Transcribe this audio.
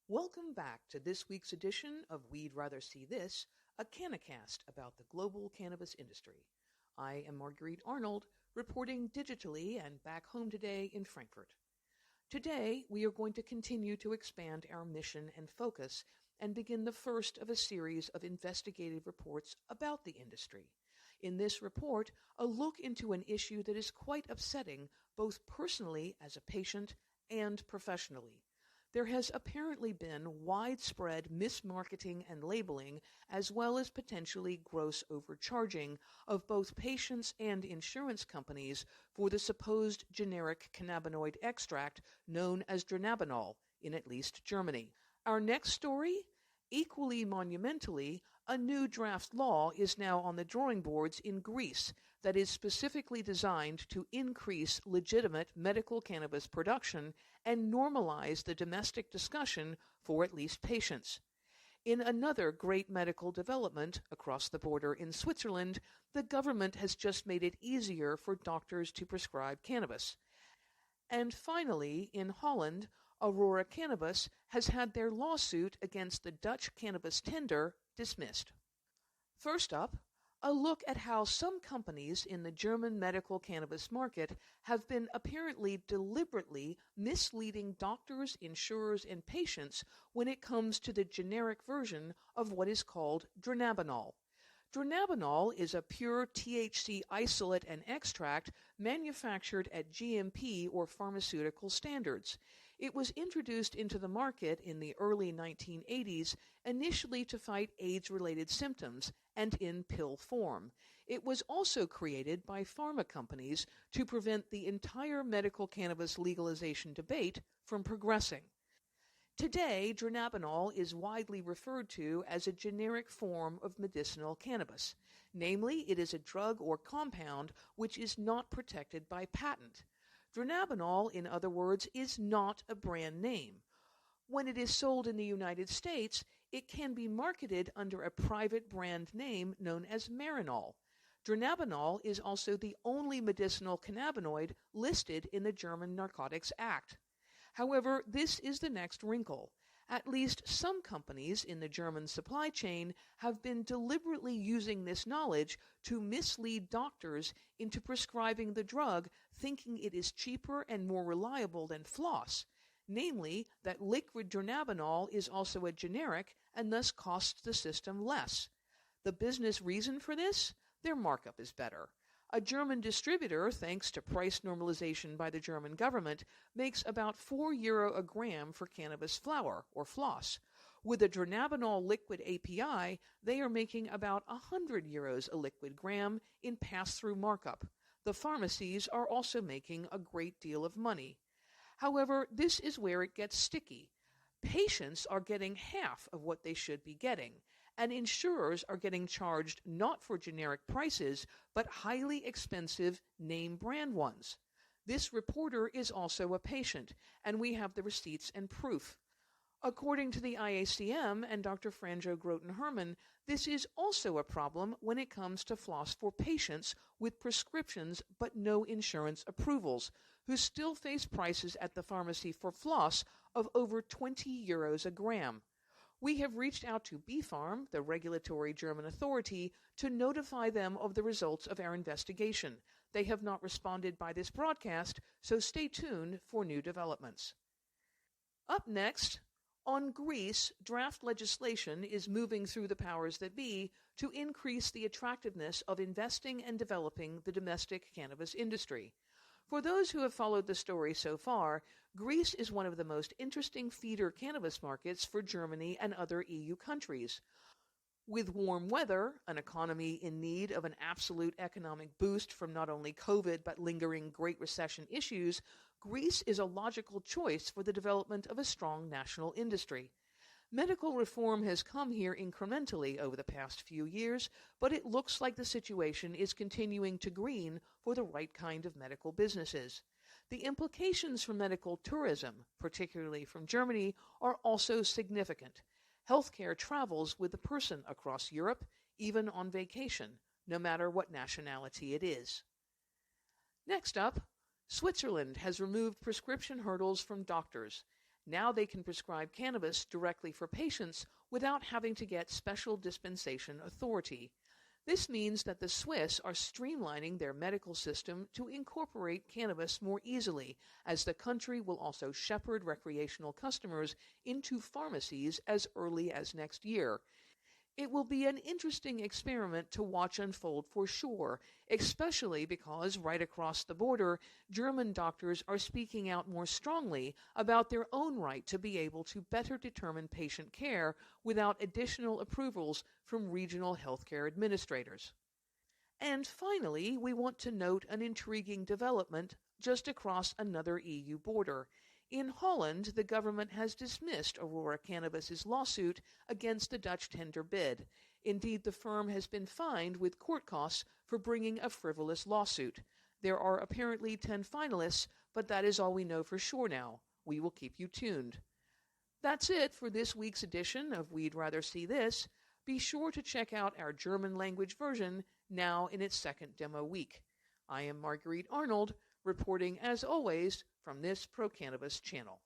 Welcome back to this week's edition of We'd Rather See This, a CannaCast about the global cannabis industry. I am Marguerite Arnold, reporting digitally and back home today in Frankfurt. Today, we are going to continue to expand our mission and focus and begin the first of a series of investigative reports about the industry. In this report, a look into an issue that is quite upsetting both personally as a patient and professionally. There has apparently been widespread mismarketing and labeling, as well as potentially gross overcharging of both patients and insurance companies for the supposed generic cannabinoid extract known as Dronabinol in at least Germany. Our next story? Equally monumentally, a new draft law is now on the drawing boards in Greece that is specifically designed to increase legitimate medical cannabis production and normalize the domestic discussion for at least patients. In another great medical development across the border in Switzerland, the government has just made it easier for doctors to prescribe cannabis. And finally, in Holland, Aurora Cannabis has had their lawsuit against the Dutch cannabis tender dismissed. First up, a look at how some companies in the German medical cannabis market have been apparently deliberately misleading doctors, insurers, and patients when it comes to the generic version of what is called Dronabinol. Dronabinol is a pure THC isolate and extract manufactured at GMP or pharmaceutical standards. It was introduced into the market in the early 1980s, initially to fight AIDS-related symptoms and in pill form. It was also created by pharma companies to prevent the entire medical cannabis legalization debate from progressing. Today, Dronabinol is widely referred to as a generic form of medicinal cannabis. Namely, it is a drug or compound which is not protected by patent. Dronabinol, in other words, is not a brand name. When it is sold in the United States, it can be marketed under a private brand name known as Marinol. Dronabinol is also the only medicinal cannabinoid listed in the German Narcotics Act. However, this is the next wrinkle. At least some companies in the German supply chain have been deliberately using this knowledge to mislead doctors into prescribing the drug, thinking it is cheaper and more reliable than floss. Namely, that liquid Dronabinol is also a generic and thus costs the system less. The business reason for this? Their markup is better. A German distributor, thanks to price normalization by the German government, makes about €4 a gram for cannabis flower, or floss. With a Dronabinol liquid API, they are making about €100 a liquid gram in pass-through markup. The pharmacies are also making a great deal of money. However, this is where it gets sticky. Patients are getting half of what they should be getting, and insurers are getting charged not for generic prices, but highly expensive name brand ones. This reporter is also a patient, and we have the receipts and proof. According to the IACM and Dr. Franjo Groten-Herman, this is also a problem when it comes to floss for patients with prescriptions but no insurance approvals, who still face prices at the pharmacy for floss of over €20 a gram. We have reached out to BfArM, the regulatory German authority, to notify them of the results of our investigation. They have not responded by this broadcast, so stay tuned for new developments. Up next, on Greece, draft legislation is moving through the powers that be to increase the attractiveness of investing and developing the domestic cannabis industry. For those who have followed the story so far, Greece is one of the most interesting feeder cannabis markets for Germany and other EU countries. With warm weather, an economy in need of an absolute economic boost from not only COVID but lingering Great Recession issues, Greece is a logical choice for the development of a strong national industry. Medical reform has come here incrementally over the past few years, but it looks like the situation is continuing to green for the right kind of medical businesses. The implications for medical tourism, particularly from Germany, are also significant. Healthcare travels with the person across Europe, even on vacation, no matter what nationality it is. Next up, Switzerland has removed prescription hurdles from doctors. Now they can prescribe cannabis directly for patients without having to get special dispensation authority. This means that the Swiss are streamlining their medical system to incorporate cannabis more easily, as the country will also shepherd recreational customers into pharmacies as early as next year. It will be an interesting experiment to watch unfold for sure, especially because right across the border, German doctors are speaking out more strongly about their own right to be able to better determine patient care without additional approvals from regional healthcare administrators. And finally, we want to note an intriguing development just across another EU border. In Holland, the government has dismissed Aurora Cannabis's lawsuit against the Dutch tender bid. Indeed, the firm has been fined with court costs for bringing a frivolous lawsuit. There are apparently 10 finalists, but that is all we know for sure now. We will keep you tuned. That's it for this week's edition of We'd Rather See This. Be sure to check out our German language version, now in its second demo week. I am Marguerite Arnold, reporting as always from this Pro Cannabis channel.